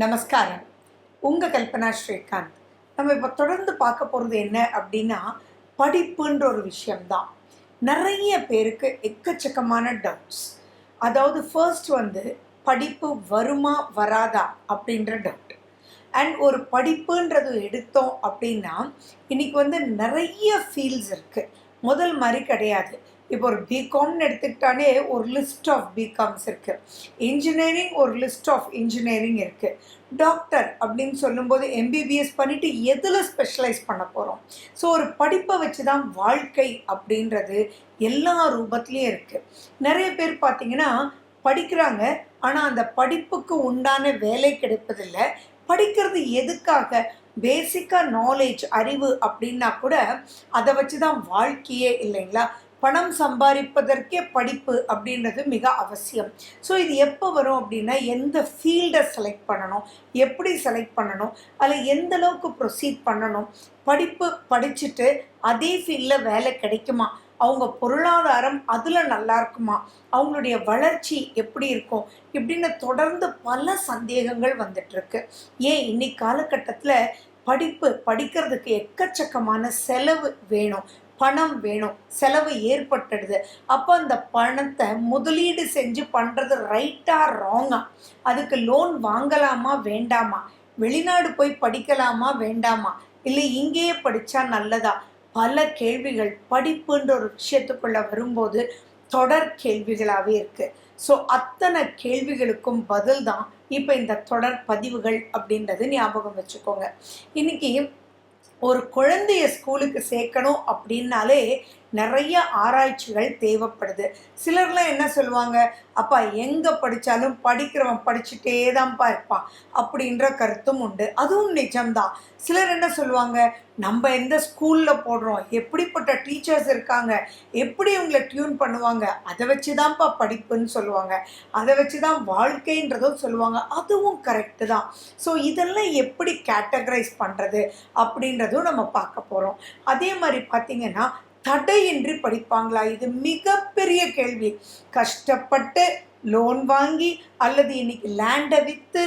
நமஸ்காரம். உங்கள் கல்பனா ஸ்ரீகாந்த். நம்ம இப்போ தொடர்ந்து பார்க்க போகிறது என்ன அப்படின்னா, படிப்புன்ற ஒரு விஷயம்தான். நிறைய பேருக்கு எக்கச்சக்கமான டவுட்ஸ். அதாவது ஃபர்ஸ்ட் படிப்பு வருமா வராதா அப்படின்ற டவுட். அண்ட் ஒரு படிப்புன்றது எடுத்தோம் அப்படின்னா, இன்னைக்கு நிறைய ஃபீல்ட்ஸ் இருக்குது. முதல் மாதிரி கிடையாது. இப்போ ஒரு பிகாம்னு எடுத்துக்கிட்டாலே ஒரு லிஸ்ட் ஆஃப் பிகாம்ஸ் இருக்குது. இன்ஜினியரிங் ஒரு லிஸ்ட் ஆஃப் இன்ஜினியரிங் இருக்குது. டாக்டர் அப்படின்னு சொல்லும்போது எம்பிபிஎஸ் பண்ணிவிட்டு எதில் ஸ்பெஷலைஸ் பண்ண போகிறோம். ஸோ ஒரு படிப்பை வச்சு தான் வாழ்க்கை அப்படின்றது எல்லா ரூபத்துலேயும் இருக்குது. நிறைய பேர் பார்த்திங்கன்னா படிக்கிறாங்க, ஆனால் அந்த படிப்புக்கு உண்டான வேலை கிடைப்பதில்லை. படிக்கிறது எதுக்காக? பேசிக்காக நாலேஜ், அறிவு அப்படின்னா கூட அதை வச்சு தான் வாழ்க்கையே இல்லைங்களா? பணம் சம்பாதிப்பதற்கே படிப்பு அப்படின்றது மிக அவசியம். ஸோ இது எப்போ வரும் அப்படின்னா, எந்த ஃபீல்டை செலக்ட் பண்ணணும், எப்படி செலக்ட் பண்ணணும், அதில் எந்த அளவுக்கு ப்ரொசீட் பண்ணணும், படிப்பு படிச்சுட்டு அதே ஃபீல்டில் வேலை கிடைக்குமா, அவங்க பொருளாதாரம் அதில் நல்லா இருக்குமா, அவங்களுடைய வளர்ச்சி எப்படி இருக்கும், இப்படின்னு தொடர்ந்து பல சந்தேகங்கள் வந்துட்டுருக்கு. ஏன் இன்னைக்கு காலகட்டத்தில் படிக்கிறதுக்கு எக்கச்சக்கமான செலவு வேணும், பணம் வேணும், செலவு ஏற்பட்டுடுது. அப்போ அந்த பணத்தை முதலீடு செஞ்சு பண்ணுறது ரைட்டா ராங்கா, அதுக்கு லோன் வாங்கலாமா வேண்டாமா, வெளிநாடு போய் படிக்கலாமா வேண்டாமா, இல்லை இங்கேயே படித்தா நல்லதா, பல கேள்விகள் படிப்புன்ற ஒரு விஷயத்துக்குள்ளே வரும்போது தொடர் கேள்விகளாகவே இருக்குது. ஸோ அத்தனை கேள்விகளுக்கும் பதில் தான் இப்போ இந்த தொடர் பதிவுகள் அப்படின்றது ஞாபகம் வச்சுக்கோங்க. இன்றைக்கி ஒரு குழந்தைய ஸ்கூலுக்கு சேர்க்கணும் அப்படின்னாலே நிறைய ஆராய்ச்சிகள் தேவைப்படுது. சிலர்லாம் என்ன சொல்லுவாங்க, அப்பா எங்கே படித்தாலும் படிக்கிறவன் படிச்சுட்டே தான்ப்பா இருப்பான் அப்படின்ற கருத்தும் உண்டு. அதுவும் நிஜம்தான். சிலர் என்ன சொல்லுவாங்க, நம்ம எந்த ஸ்கூலில் போடுறோம், எப்படிப்பட்ட டீச்சர்ஸ் இருக்காங்க, எப்படி இவங்களை டியூன் பண்ணுவாங்க, அதை வச்சு தான்ப்பா படிப்புன்னு சொல்லுவாங்க, அதை வச்சு தான் வாழ்க்கைன்றதும் சொல்லுவாங்க. அதுவும் கரெக்டு தான். ஸோ இதெல்லாம் எப்படி கேட்டகரைஸ் பண்ணுறது அப்படின்றதும் நம்ம பார்க்க போகிறோம். அதே மாதிரி பார்த்திங்கன்னா, தடையின்றி படிப்பாங்களா? இது மிகப்பெரிய கேள்வி. கஷ்டப்பட்டு லோன் வாங்கி அல்லது இன்னைக்கு லேண்டை விற்று,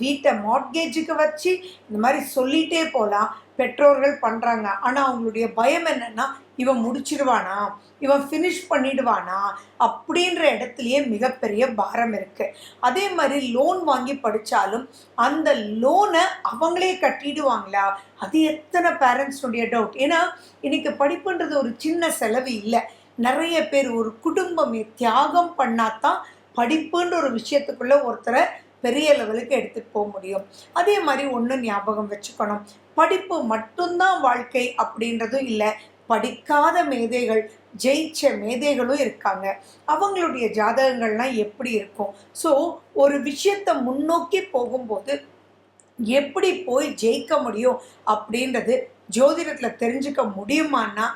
வீட்டை மார்ட்கேஜுக்கு வச்சு, இந்த மாதிரி சொல்லிகிட்டே போகலாம். பெற்றோர்கள் பண்ணுறாங்க. ஆனால் அவங்களுடைய பயம் என்னென்னா, இவன் முடிச்சிடுவானா, இவன் ஃபினிஷ் பண்ணிடுவானா அப்படின்ற இடத்துலையே மிகப்பெரிய பாரம் இருக்குது. அதே மாதிரி லோன் வாங்கி படித்தாலும் அந்த லோனை அவங்களே கட்டிடுவாங்களா, அது எத்தனை பேரண்ட்ஸுடைய டவுட். ஏன்னா இன்றைக்கி படிப்புன்றது ஒரு சின்ன செலவு இல்லை. நிறைய பேர் ஒரு குடும்பமே தியாகம் பண்ணாதான் படிப்புன்ற ஒரு விஷயத்துக்குள்ளே ஒருத்தரை பெரிய லெவலுக்கு எடுத்துகிட்டு போக முடியும். அதே மாதிரி ஒன்று ஞாபகம் வச்சுக்கணும், படிப்பு மட்டும்தான் வாழ்க்கை அப்படின்றதும் இல்லை. படிக்காத மேதைகள், ஜெயிச்ச மேதைகளும் இருக்காங்க. அவங்களுடைய ஜாதகங்கள்லாம் எப்படி இருக்கும்? ஸோ ஒரு விஷயத்தை முன்னோக்கி போகும்போது எப்படி போய் ஜெயிக்க முடியும் அப்படின்றது ஜோதிடத்தில் தெரிஞ்சுக்க முடியுமான்னா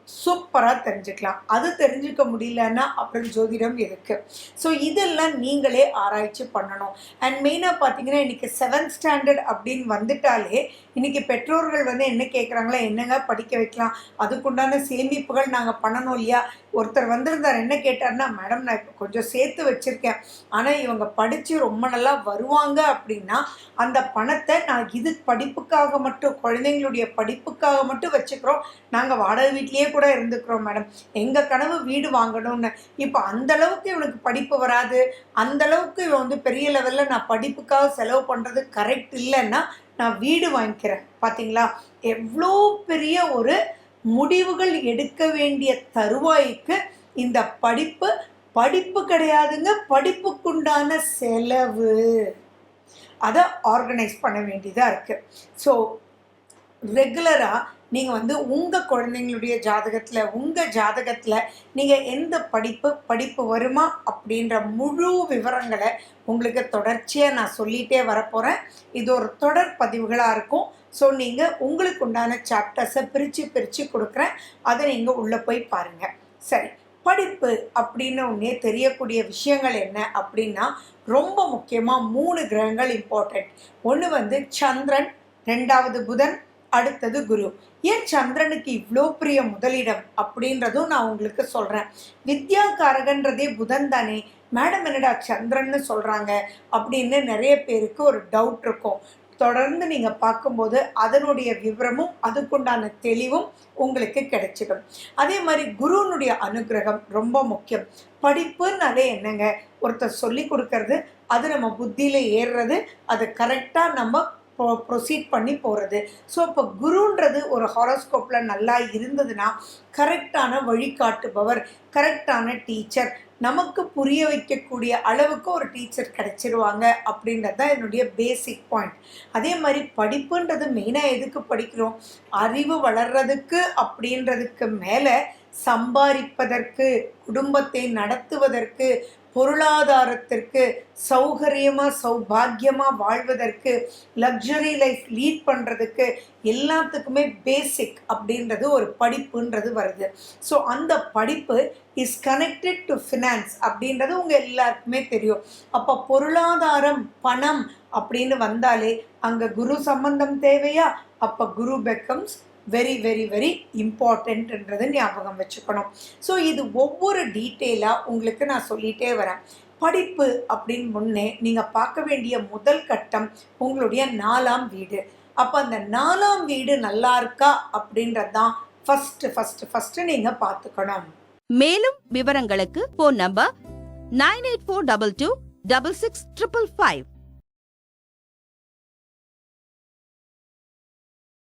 சூப்பராக தெரிஞ்சுக்கலாம். அது தெரிஞ்சுக்க முடியலன்னா அப்புறம் ஜோதிடம் இருக்குது. ஸோ இதெல்லாம் நீங்களே ஆராய்ச்சி பண்ணணும். அண்ட் மெயினாக பார்த்தீங்கன்னா, இன்றைக்கி 7th ஸ்டாண்டர்ட் அப்படின்னு வந்துட்டாலே இன்றைக்கி பெற்றோர்கள் என்ன கேட்குறாங்களா, என்னங்க படிக்க வைக்கலாம், அதுக்குண்டான சேமிப்புகள் நாங்கள் பண்ணணும் இல்லையா. ஒருத்தர் வந்திருந்தார், என்ன கேட்டார்னா, மேடம் நான் இப்போ கொஞ்சம் சேர்த்து வச்சுருக்கேன், ஆனால் இவங்க படித்து ரொம்ப நல்லா வருவாங்க அப்படின்னா அந்த பணத்தை நான் இது படிப்புக்காக மட்டும், குழந்தைங்களுடைய படிப்புக்காக மட்டும் வச்சுக்கிறோம், நாங்கள் வாடகை வீட்லேயே கூட இருந்துக்கிறோம் மேடம், எங்கள் கனவு வீடு வாங்கணும்னு. இப்போ அந்தளவுக்கு இவனுக்கு படிப்பு வராது, அந்தளவுக்கு இவன் பெரிய லெவலில் நான் படிப்புக்காக செலவு பண்ணுறது கரெக்ட் இல்லைன்னா நான் வீடு வாங்கிக்கிறேன். பார்த்தீங்களா, எவ்வளோ பெரிய ஒரு முடிவுகள் எடுக்க வேண்டிய தருவாய்க்கு இந்த படிப்பு கிடையாதுங்க, படிப்புக்குண்டான செலவு அதை ஆர்கனைஸ் பண்ண வேண்டியதாக இருக்குது. ஸோ ரெகுலராக நீங்கள் உங்கள் குழந்தைங்களுடைய ஜாதகத்தில் நீங்கள் எந்த படிப்பு வருமா அப்படின்ற முழு விவரங்களை உங்களுக்கு தொடர்ச்சியாக நான் சொல்லிகிட்டே வரப்போகிறேன். இது ஒரு தொடர் பதிவுகளாக இருக்கும். ஸோ நீங்கள் உங்களுக்கு உண்டான சாப்டர்ஸை பிரித்து கொடுக்குறேன், அதை நீங்கள் உள்ளே போய் பாருங்கள். சரி, படிப்பு அப்படின்னு ஒன்றே தெரியக்கூடிய விஷயங்கள் என்ன அப்படின்னா, ரொம்ப முக்கியமாக 3 கிரகங்கள் இம்பார்ட்டண்ட். ஒன்று சந்திரன், 2வது புதன், அடுத்தது குரு. ஏன் சந்திரனுக்கு இவ்வளோ பெரிய முதலிடம் அப்படின்றதும் நான் உங்களுக்கு சொல்கிறேன். வித்யாகாரகன்றதே புதன் தானே. மேடம் என்னடா சந்திரன்னு சொல்கிறாங்க அப்படின்னு நிறைய பேருக்கு ஒரு டவுட் இருக்கும். தொடர்ந்து நீங்கள் பார்க்கும்போது அதனுடைய விவரமும் அதுக்குண்டான தெளிவும் உங்களுக்கு கிடைச்சிடும். அதே மாதிரி குருனுடைய அனுகிரகம் ரொம்ப முக்கியம். படிப்புன்னாலே என்னங்க, ஒருத்தர் சொல்லி கொடுக்கறது, அது நம்ம புத்தியில் ஏறுறது, அது கரெக்டாக நம்ம ப்ரொசீட் பண்ணி போகிறது. ஸோ இப்போ குருன்றது ஒரு ஹாரோஸ்கோப்பில் நல்லா இருந்ததுன்னா கரெக்டான வழிகாட்டுபவர், கரெக்டான டீச்சர், நமக்கு புரிய வைக்கக்கூடிய அளவுக்கு ஒரு டீச்சர் கிடைச்சிருவாங்க அப்படின்றது தான் என்னுடைய பேசிக் பாயிண்ட். அதே மாதிரி படிப்புன்றது மெயினாக எதுக்கு படிக்கிறோம்? அறிவு வளர்றதுக்கு அப்படின்றதுக்கு மேலே சம்பாதிப்பதற்கு, குடும்பத்தை நடத்துவதற்கு, பொருளாதாரத்திற்கு, சௌகரியமாக சௌபாகியமாக வாழ்வதற்கு, லக்ஸரி லைஃப் லீட் பண்ணுறதுக்கு எல்லாத்துக்குமே பேசிக் அப்படின்றது ஒரு படிப்புன்றது வருது. ஸோ அந்த படிப்பு இஸ் கனெக்டட் டு ஃபினான்ஸ் அப்படின்றது உங்கள் எல்லாருக்குமே தெரியும். அப்போ பொருளாதாரம், பணம் அப்படின்னு வந்தாலே அங்கே குரு சம்பந்தம் தேவையா? அப்போ குரு பெக்கம்ஸ் வெரி வெரி வெரி இம்பார்ட்டன்ட்ன்றது ஞாபகம் வச்சுக்கணும். ஸோ இது ஒவ்வொரு டீட்டெயிலாக உங்களுக்கு நான் சொல்லிகிட்டே வரேன். படிப்பு அப்படின்னு முன்னே நீங்கள் பார்க்க வேண்டிய முதல் கட்டம் உங்களுடைய 4ஆம் வீடு. அப்போ அந்த 4ஆம் வீடு நல்லா இருக்கா அப்படின்றது தான் ஃபஸ்ட்டு நீங்கள் பார்த்துக்கணும். மேலும் விவரங்களுக்கு ஃபோன் நம்பர் 9842266555.